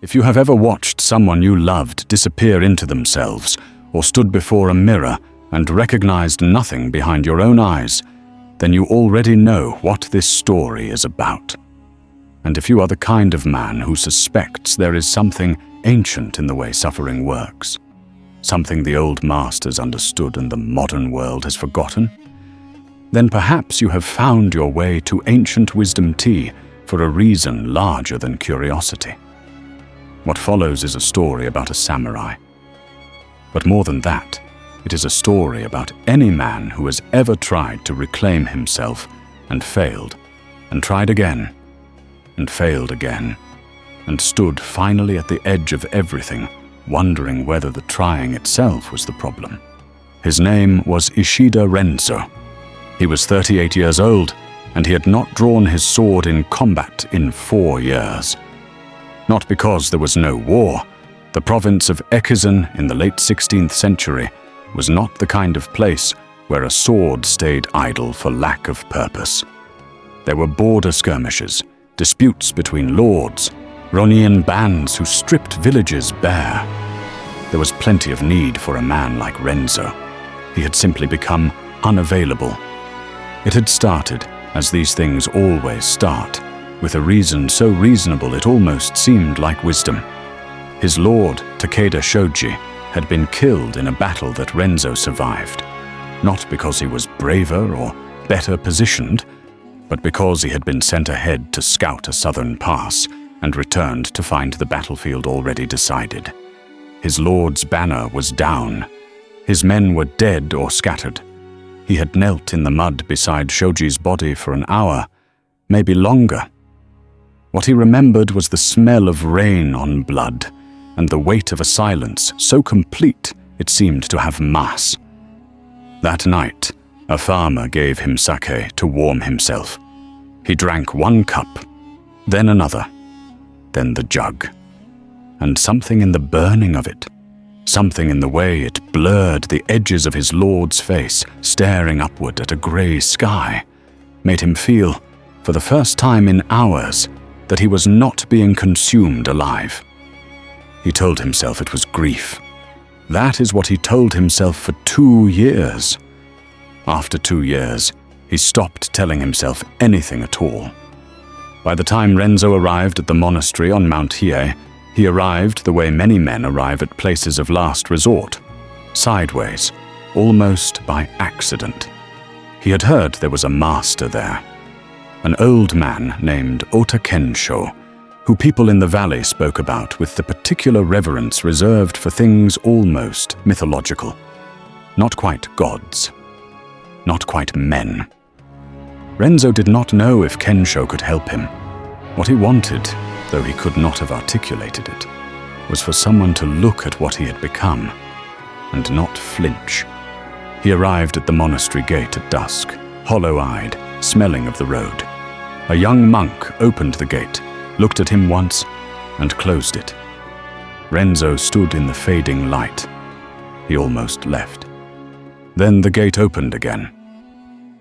If you have ever watched someone you loved disappear into themselves, or stood before a mirror and recognized nothing behind your own eyes, then you already know what this story is about. And if you are the kind of man who suspects there is something ancient in the way suffering works, something the old masters understood and the modern world has forgotten, then perhaps you have found your way to ancient wisdom tea for a reason larger than curiosity. What follows is a story about a samurai. But more than that, it is a story about any man who has ever tried to reclaim himself and failed, and tried again, and failed again, and stood finally at the edge of everything, wondering whether the trying itself was the problem. His name was Ishida Renzo. He was 38 years old, and he had not drawn his sword in combat in 4 years. Not because there was no war. The province of Ekizen in the late 16th century was not the kind of place where a sword stayed idle for lack of purpose. There were border skirmishes, disputes between lords, Ronin bands who stripped villages bare. There was plenty of need for a man like Renzo. He had simply become unavailable. It had started, as these things always start, with a reason so reasonable it almost seemed like wisdom. His lord, Takeda Shoji, had been killed in a battle that Renzo survived, not because he was braver or better positioned, but because he had been sent ahead to scout a southern pass and returned to find the battlefield already decided. His lord's banner was down. His men were dead or scattered. He had knelt in the mud beside Shoji's body for an hour, maybe longer. What he remembered was the smell of rain on blood, and the weight of a silence so complete it seemed to have mass. That night, a farmer gave him sake to warm himself. He drank 1 cup, then another, then the jug. And something in the burning of it, something in the way it blurred the edges of his lord's face, staring upward at a grey sky, made him feel, for the first time in hours, that he was not being consumed alive. He told himself it was grief. That is what he told himself for 2 years. After 2 years, he stopped telling himself anything at all. By the time Renzo arrived at the monastery on Mount Hiei, he arrived the way many men arrive at places of last resort, sideways, almost by accident. He had heard there was a master there, an old man named Kensho, who people in the valley spoke about with the particular reverence reserved for things almost mythological. Not quite gods. Not quite men. Renzo did not know if Kensho could help him. What he wanted, though he could not have articulated it, was for someone to look at what he had become, and not flinch. He arrived at the monastery gate at dusk, hollow-eyed, smelling of the road. A young monk opened the gate, looked at him once, and closed it. Renzo stood in the fading light. He almost left. Then the gate opened again.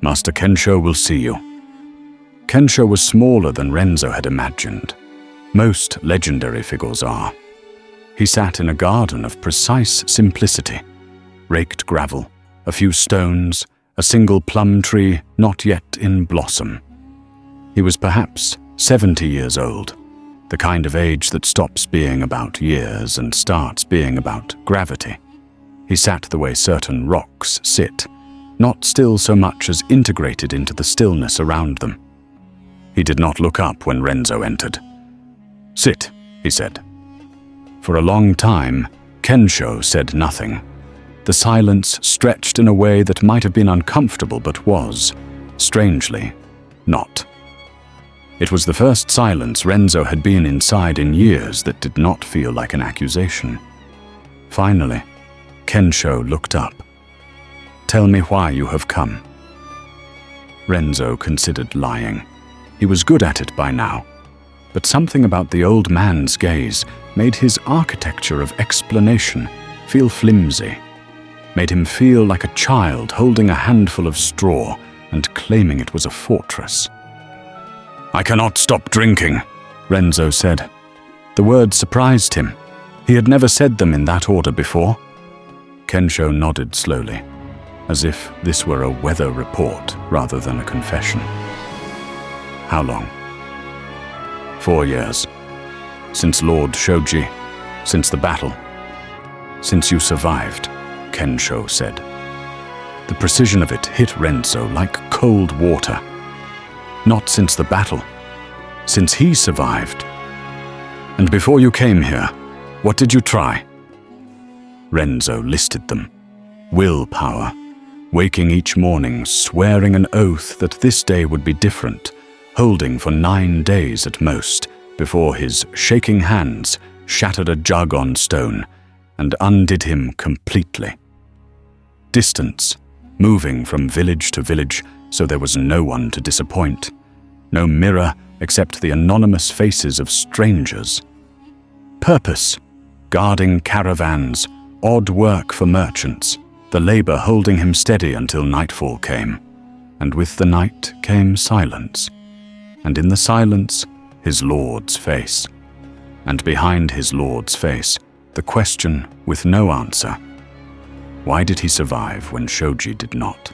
"Master Kensho will see you." Kensho was smaller than Renzo had imagined. Most legendary figures are. He sat in a garden of precise simplicity. Raked gravel, a few stones, a single plum tree not yet in blossom. He was perhaps 70 years old, the kind of age that stops being about years and starts being about gravity. He sat the way certain rocks sit, not still so much as integrated into the stillness around them. He did not look up when Renzo entered. "Sit," he said. For a long time, Kensho said nothing. The silence stretched in a way that might have been uncomfortable but was, strangely, not. It was the first silence Renzo had been inside in years that did not feel like an accusation. Finally, Kensho looked up. "Tell me why you have come." Renzo considered lying. He was good at it by now, but something about the old man's gaze made his architecture of explanation feel flimsy, made him feel like a child holding a handful of straw and claiming it was a fortress. "I cannot stop drinking," Renzo said. The words surprised him. He had never said them in that order before. Kensho nodded slowly, as if this were a weather report rather than a confession. How long? 4 years. Since Lord Shoji, since the battle. Since you survived, Kensho said. The precision of it hit Renzo like cold water. Not since the battle, since he survived. And before you came here, what did you try? Renzo listed them. Willpower, waking each morning, swearing an oath that this day would be different, holding for 9 days at most, before his shaking hands shattered a jug on stone and undid him completely. Distance, moving from village to village so there was no one to disappoint. No mirror except the anonymous faces of strangers. Purpose, guarding caravans, odd work for merchants, the labor holding him steady until nightfall came. And with the night came silence. And in the silence, his lord's face. And behind his lord's face, the question with no answer. Why did he survive when Shoji did not?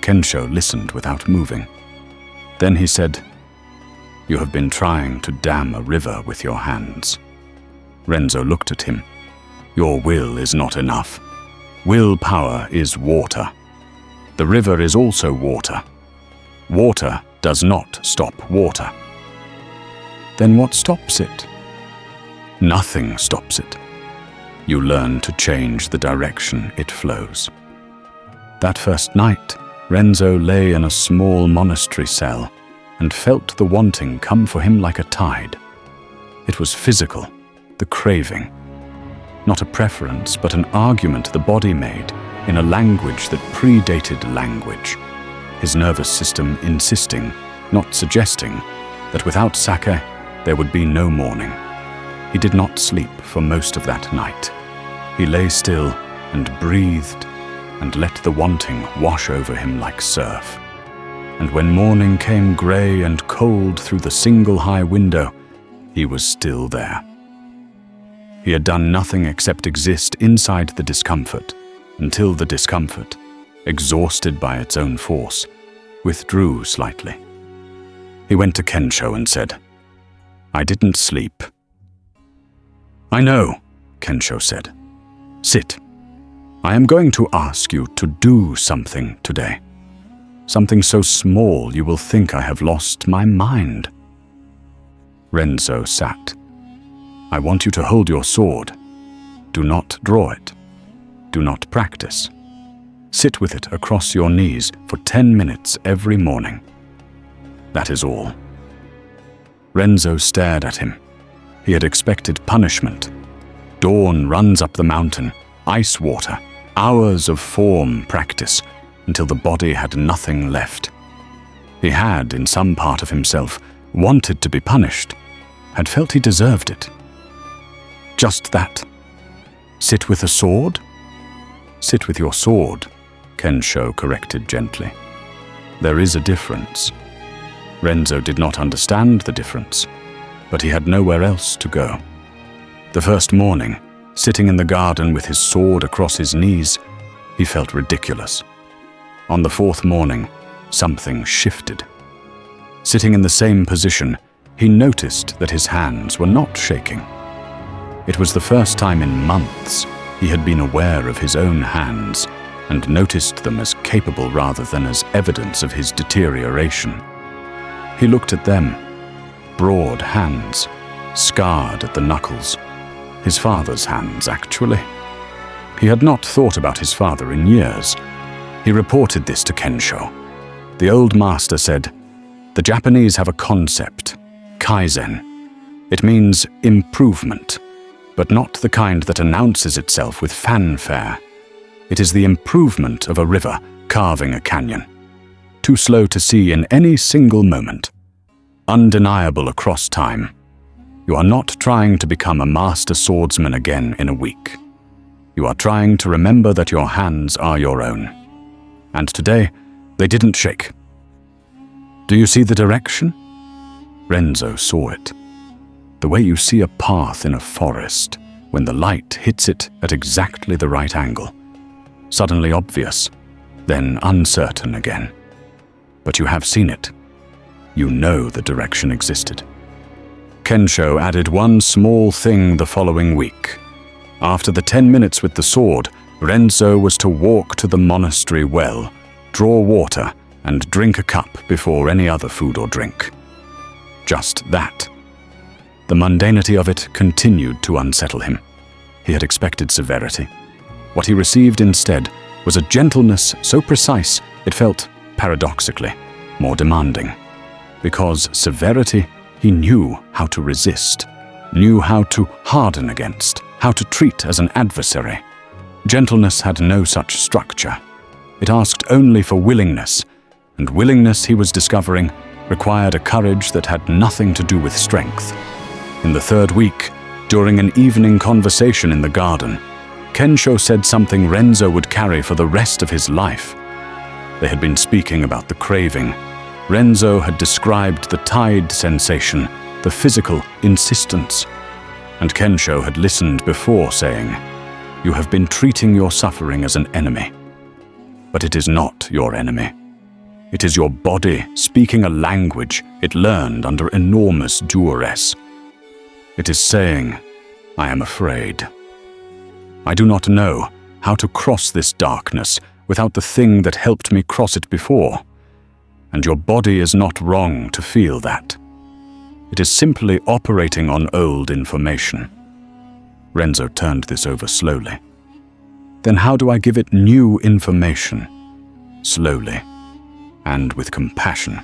Kensho listened without moving. Then he said, "You have been trying to dam a river with your hands." Renzo looked at him. "Your will is not enough. Willpower is water. The river is also water. Water does not stop water." Then what stops it? Nothing stops it. You learn to change the direction it flows. That first night, Renzo lay in a small monastery cell and felt the wanting come for him like a tide. It was physical, the craving. Not a preference, but an argument the body made in a language that predated language. His nervous system insisting, not suggesting, that without sake, there would be no morning. He did not sleep for most of that night. He lay still and breathed and let the wanting wash over him like surf. And when morning came grey and cold through the single high window, he was still there. He had done nothing except exist inside the discomfort, until the discomfort, exhausted by its own force, withdrew slightly. He went to Kensho and said, "I didn't sleep." "I know," Kensho said. "Sit. I am going to ask you to do something today. Something so small you will think I have lost my mind." Renzo sat. "I want you to hold your sword. Do not draw it. Do not practice. Sit with it across your knees for 10 minutes every morning. That is all." Renzo stared at him. He had expected punishment. Dawn runs up the mountain, ice water, hours of form practice, until the body had nothing left. He had, in some part of himself, wanted to be punished, had felt he deserved it. Just that. Sit with a sword? Sit with your sword, Kensho corrected gently. There is a difference. Renzo did not understand the difference, but he had nowhere else to go. The first morning, sitting in the garden with his sword across his knees, he felt ridiculous. On the fourth morning, something shifted. Sitting in the same position, he noticed that his hands were not shaking. It was the first time in months he had been aware of his own hands and noticed them as capable rather than as evidence of his deterioration. He looked at them, broad hands, scarred at the knuckles. His father's hands, actually. He had not thought about his father in years. He reported this to Kensho. The old master said, "The Japanese have a concept, kaizen. It means improvement, but not the kind that announces itself with fanfare. It is the improvement of a river carving a canyon. Too slow to see in any single moment. Undeniable across time. You are not trying to become a master swordsman again in a week. You are trying to remember that your hands are your own. And today, they didn't shake. Do you see the direction?" Renzo saw it. the way you see a path in a forest when the light hits it at exactly the right angle. Suddenly obvious, then uncertain again. But you have seen it. You know the direction existed. Kensho added one small thing the following week. After the 10 minutes with the sword, Renzo was to walk to the monastery well, draw water, and drink a cup before any other food or drink. Just that. The mundanity of it continued to unsettle him. He had expected severity. What he received instead was a gentleness so precise it felt, paradoxically, more demanding. Because severity he knew how to resist, knew how to harden against, how to treat as an adversary. Gentleness had no such structure. It asked only for willingness, and willingness, he was discovering, required a courage that had nothing to do with strength. In the third week, during an evening conversation in the garden, Kensho said something Renzo would carry for the rest of his life. They had been speaking about the craving. Renzo had described the tide sensation, the physical insistence. And Kensho had listened before saying, "You have been treating your suffering as an enemy. But it is not your enemy. It is your body speaking a language it learned under enormous duress. It is saying, 'I am afraid. I do not know how to cross this darkness without the thing that helped me cross it before.' And your body is not wrong to feel that. It is simply operating on old information." Renzo turned this over slowly. "Then how do I give it new information?" Slowly, and with compassion.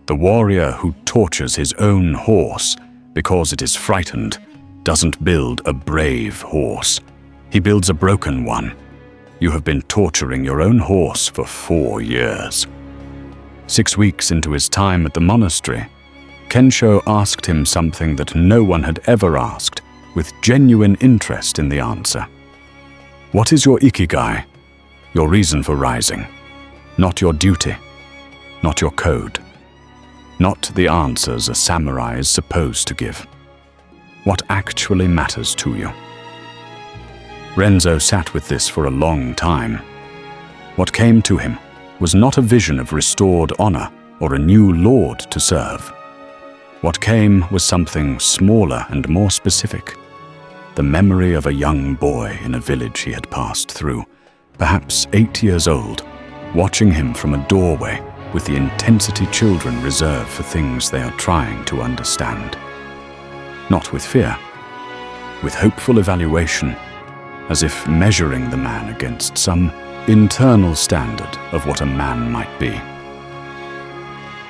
The warrior who tortures his own horse because it is frightened doesn't build a brave horse. He builds a broken one. You have been torturing your own horse for 4 years. 6 weeks into his time at the monastery, Kensho asked him something that no one had ever asked, with genuine interest in the answer. What is your ikigai, your reason for rising? Not your duty, not your code, not the answers a samurai is supposed to give. What actually matters to you? Renzo sat with this for a long time. What came to him was not a vision of restored honor or a new lord to serve. What came was something smaller and more specific. The memory of a young boy in a village he had passed through, perhaps 8 years old, watching him from a doorway with the intensity children reserve for things they are trying to understand. Not with fear, with hopeful evaluation, as if measuring the man against some internal standard of what a man might be.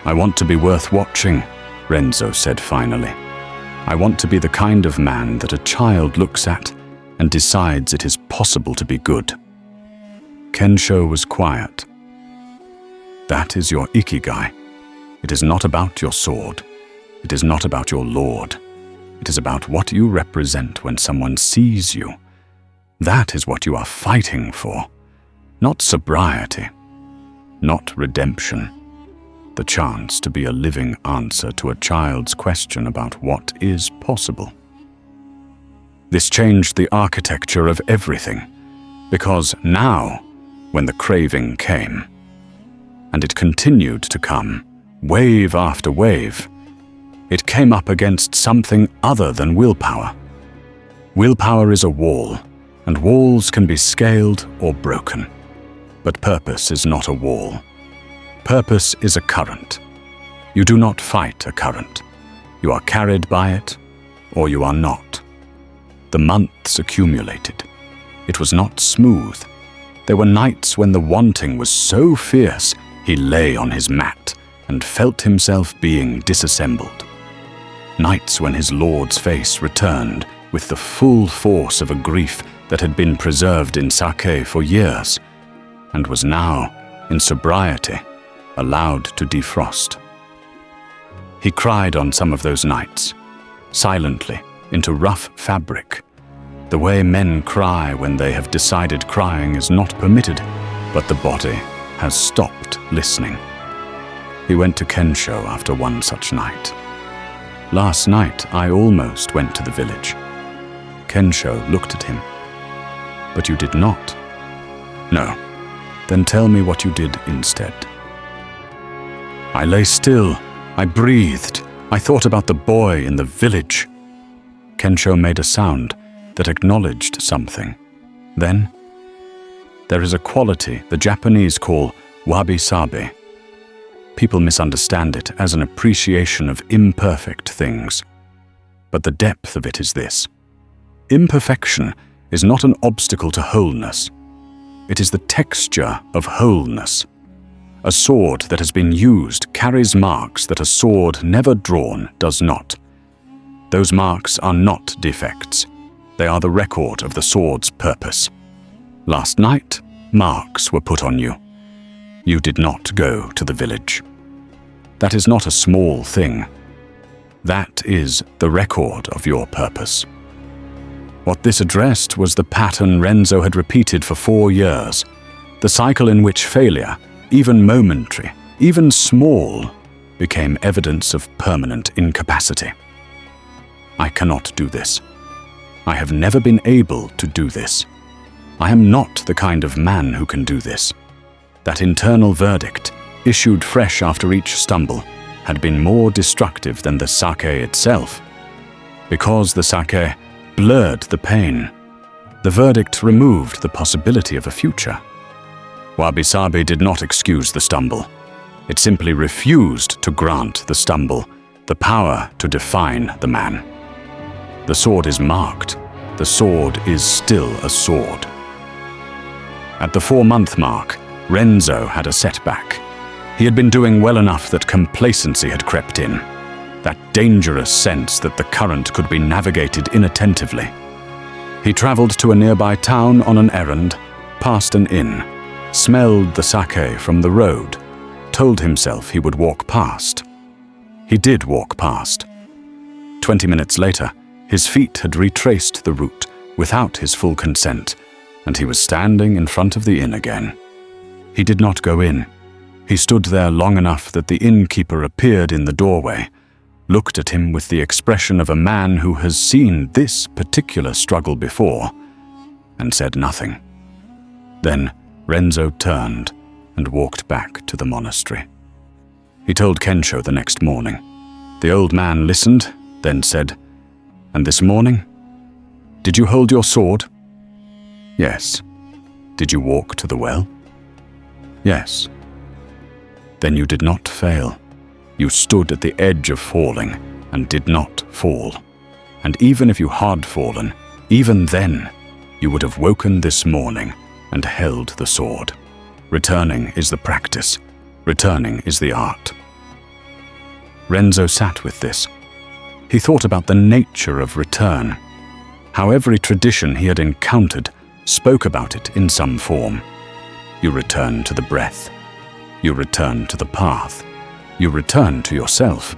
"I want to be worth watching," Renzo said finally. "I want to be the kind of man that a child looks at and decides it is possible to be good." Kensho was quiet. "That is your ikigai. It is not about your sword. It is not about your lord. It is about what you represent when someone sees you. That is what you are fighting for. Not sobriety, not redemption. The chance to be a living answer to a child's question about what is possible." This changed the architecture of everything, because now, when the craving came, and it continued to come, wave after wave, it came up against something other than willpower. Willpower is a wall, and walls can be scaled or broken. But purpose is not a wall. Purpose is a current. You do not fight a current. You are carried by it, or you are not. The months accumulated. It was not smooth. There were nights when the wanting was so fierce he lay on his mat and felt himself being disassembled. Nights when his lord's face returned with the full force of a grief that had been preserved in sake for years, and was now, in sobriety, allowed to defrost. He cried on some of those nights, silently, into rough fabric, the way men cry when they have decided crying is not permitted, but the body has stopped listening. He went to Kensho after one such night. Last night I almost went to the village." Kensho looked at him. "But you did not." "No." "Then tell me what you did instead." "I lay still. I breathed. I thought about the boy in the village." Kensho made a sound that acknowledged something. Then, "There is a quality the Japanese call wabi-sabi. People misunderstand it as an appreciation of imperfect things. But the depth of it is this. Imperfection is not an obstacle to wholeness. It is the texture of wholeness. A sword that has been used carries marks that a sword never drawn does not. Those marks are not defects. They are the record of the sword's purpose. Last night, marks were put on you. You did not go to the village. That is not a small thing. That is the record of your purpose." What this addressed was the pattern Renzo had repeated for 4 years, the cycle in which failure, even momentary, even small, became evidence of permanent incapacity. "I cannot do this. I have never been able to do this. I am not the kind of man who can do this." That internal verdict, issued fresh after each stumble, had been more destructive than the sake itself. Because the sake blurred the pain, the verdict removed the possibility of a future. Wabi-sabi did not excuse the stumble. It simply refused to grant the stumble the power to define the man. The sword is marked. The sword is still a sword. At the 4-month mark, Renzo had a setback. He had been doing well enough that complacency had crept in, that dangerous sense that the current could be navigated inattentively. He traveled to a nearby town on an errand, passed an inn, smelled the sake from the road, told himself he would walk past. He did walk past. 20 minutes later, his feet had retraced the route without his full consent, and he was standing in front of the inn again. He did not go in. He stood there long enough that the innkeeper appeared in the doorway, looked at him with the expression of a man who has seen this particular struggle before, and said nothing. Then Renzo turned and walked back to the monastery. He told Kensho the next morning. The old man listened, then said, "And this morning? Did you hold your sword?" "Yes." "Did you walk to the well?" "Yes." "Then you did not fail. You stood at the edge of falling and did not fall. And even if you had fallen, even then, you would have woken this morning and held the sword. Returning is the practice. Returning is the art." Renzo sat with this. He thought about the nature of return, how every tradition he had encountered spoke about it in some form. You return to the breath. You return to the path. You return to yourself.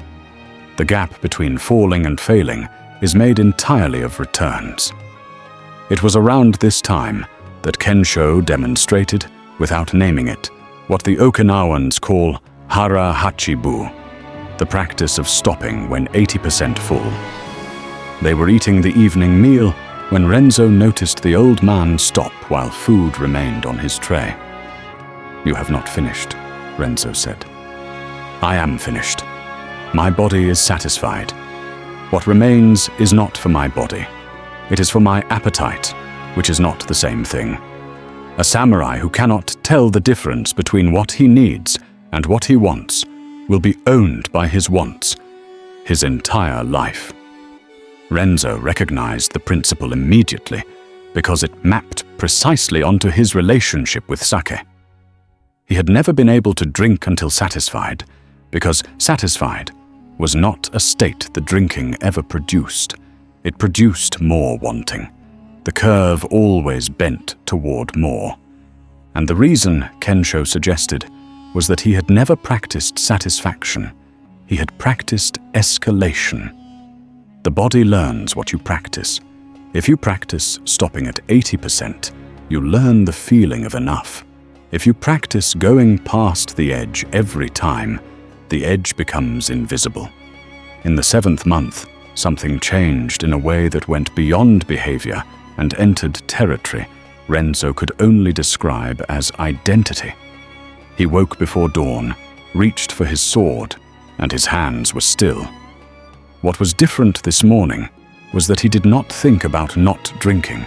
The gap between falling and failing is made entirely of returns. It was around this time that Kensho demonstrated, without naming it, what the Okinawans call hara hachibu, the practice of stopping when 80% full. They were eating the evening meal when Renzo noticed the old man stop while food remained on his tray. "You have not finished," Renzo said. "I am finished. My body is satisfied. What remains is not for my body. It is for my appetite, which is not the same thing. A samurai who cannot tell the difference between what he needs and what he wants will be owned by his wants, his entire life." Renzo recognized the principle immediately because it mapped precisely onto his relationship with sake. He had never been able to drink until satisfied, because satisfied was not a state the drinking ever produced. It produced more wanting. The curve always bent toward more. And the reason, Kensho suggested, was that he had never practiced satisfaction. He had practiced escalation. The body learns what you practice. If you practice stopping at 80%, you learn the feeling of enough. If you practice going past the edge every time, the edge becomes invisible. In the 7th month, something changed in a way that went beyond behavior and entered territory Renzo could only describe as identity. He woke before dawn, reached for his sword, and his hands were still. What was different this morning was that he did not think about not drinking.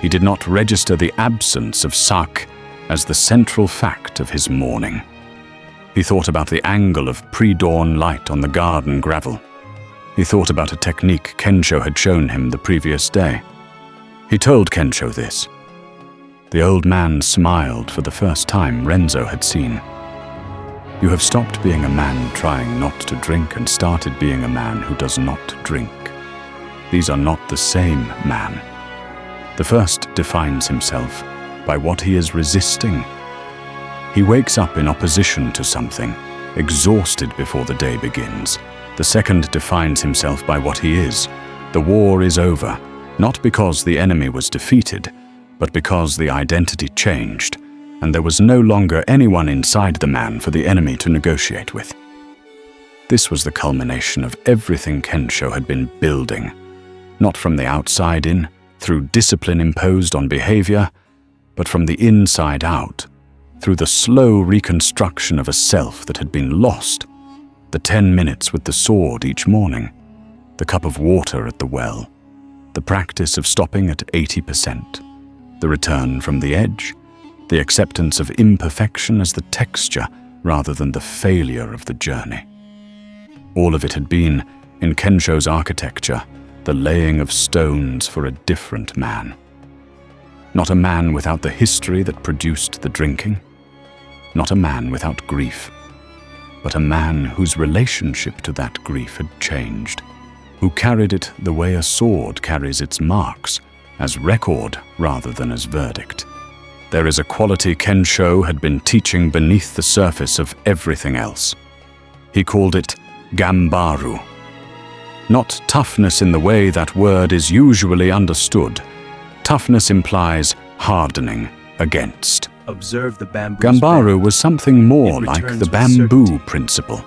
He did not register the absence of sake as the central fact of his morning. He thought about the angle of pre-dawn light on the garden gravel. He thought about a technique Kensho had shown him the previous day. He told Kensho this. The old man smiled for the first time Renzo had seen. You have stopped being a man trying not to drink and started being a man who does not drink. These are not the same man. The first defines himself by what he is resisting. He wakes up in opposition to something, exhausted before the day begins. The second defines himself by what he is. The war is over, not because the enemy was defeated, but because the identity changed, and there was no longer anyone inside the man for the enemy to negotiate with. This was the culmination of everything Kensho had been building, not from the outside in, through discipline imposed on behavior, but from the inside out, through the slow reconstruction of a self that had been lost. The 10 minutes with the sword each morning, the cup of water at the well, the practice of stopping at 80%, the return from the edge, the acceptance of imperfection as the texture rather than the failure of the journey. All of it had been, in Kensho's architecture, the laying of stones for a different man. Not a man without the history that produced the drinking, not a man without grief, but a man whose relationship to that grief had changed, who carried it the way a sword carries its marks, as record rather than as verdict. There is a quality Kensho had been teaching beneath the surface of everything else. He called it gambaru. Not toughness in the way that word is usually understood. Toughness implies hardening against. Observe the bamboo. Gambaru was something more like the bamboo certainty. Principle.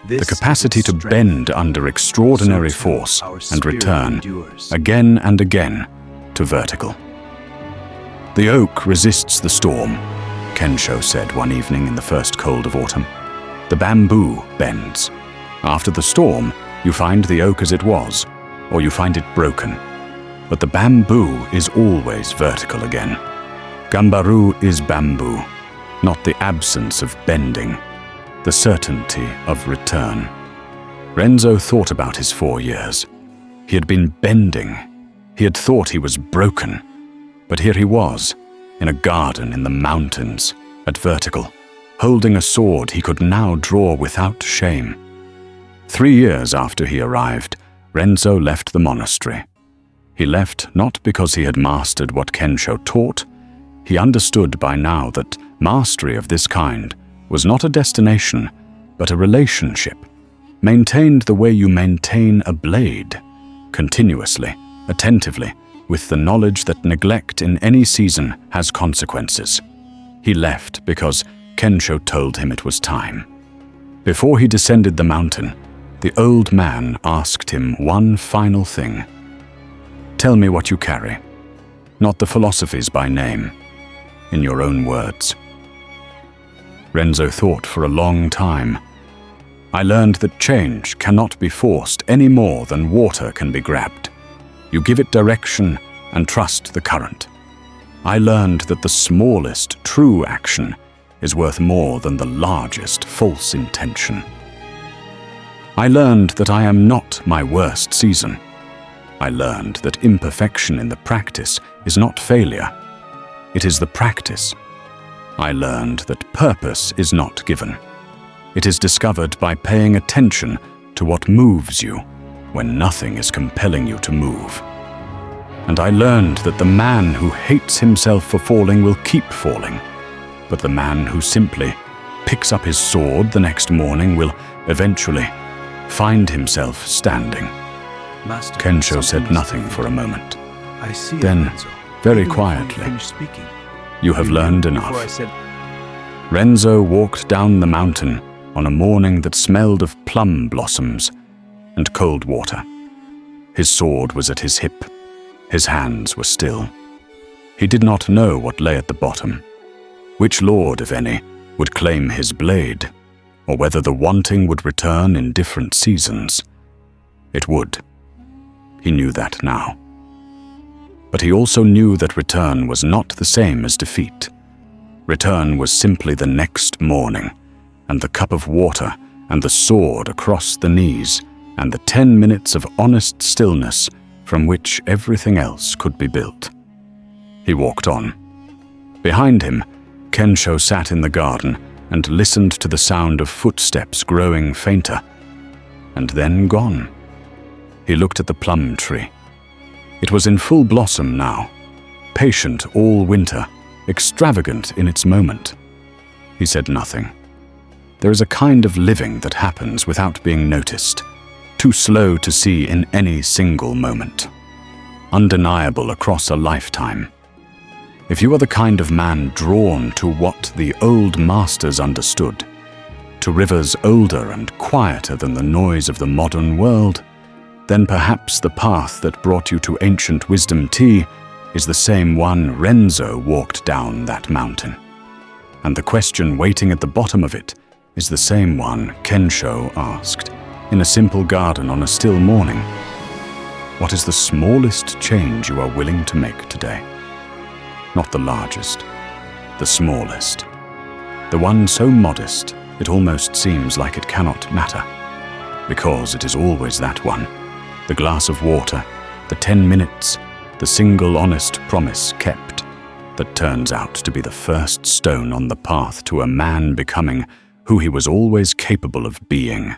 This The capacity is to its strength. bend under extraordinary So too force our and spirit return, endures. again and again, to vertical. The oak resists the storm, Kensho said one evening in the first cold of autumn. The bamboo bends. After the storm, you find the oak as it was, or you find it broken. But the bamboo is always vertical again. Gambaru is bamboo, not the absence of bending, the certainty of return. Renzo thought about his 4 years. He had been bending. He had thought he was broken. But here he was, in a garden in the mountains, at vertical, holding a sword he could now draw without shame. 3 years after he arrived, Renzo left the monastery. He left not because he had mastered what Kensho taught. He understood by now that mastery of this kind was not a destination, but a relationship, maintained the way you maintain a blade, continuously, attentively, with the knowledge that neglect in any season has consequences. He left because Kensho told him it was time. Before he descended the mountain, the old man asked him one final thing. Tell me what you carry, not the philosophies by name, in your own words. Renzo thought for a long time. I learned that change cannot be forced any more than water can be grabbed. You give it direction and trust the current. I learned that the smallest true action is worth more than the largest false intention. I learned that I am not my worst season. I learned that imperfection in the practice is not failure. It is the practice. I learned that purpose is not given. It is discovered by paying attention to what moves you when nothing is compelling you to move. And I learned that the man who hates himself for falling will keep falling, but the man who simply picks up his sword the next morning will eventually find himself standing. Master, Kensho said something is nothing different. for a moment. I see it, Then, Renzo. very Even before you quietly, finished speaking. You have learned Before I enough. said, Renzo walked down the mountain on a morning that smelled of plum blossoms. and cold water. His sword was at his hip. His hands were still. He did not know what lay at the bottom. Which lord, if any, would claim his blade, or whether the wanting would return in different seasons. It would. He knew that now. But he also knew that return was not the same as defeat. Return was simply the next morning, and the cup of water, and the sword across the knees, and the 10 minutes of honest stillness from which everything else could be built. He walked on. Behind him, Kensho sat in the garden and listened to the sound of footsteps growing fainter, and then gone. He looked at the plum tree. It was in full blossom now, patient all winter, extravagant in its moment. He said nothing. There is a kind of living that happens without being noticed, too slow to see in any single moment, undeniable across a lifetime. If you are the kind of man drawn to what the old masters understood, to rivers older and quieter than the noise of the modern world, then perhaps the path that brought you to ancient wisdom tea is the same one Renzo walked down that mountain. And the question waiting at the bottom of it is the same one Kensho asked in a simple garden on a still morning. What is the smallest change you are willing to make today? Not the largest, the smallest. The one so modest it almost seems like it cannot matter, because it is always that one. The glass of water, the 10 minutes, the single honest promise kept, that turns out to be the first stone on the path to a man becoming who he was always capable of being.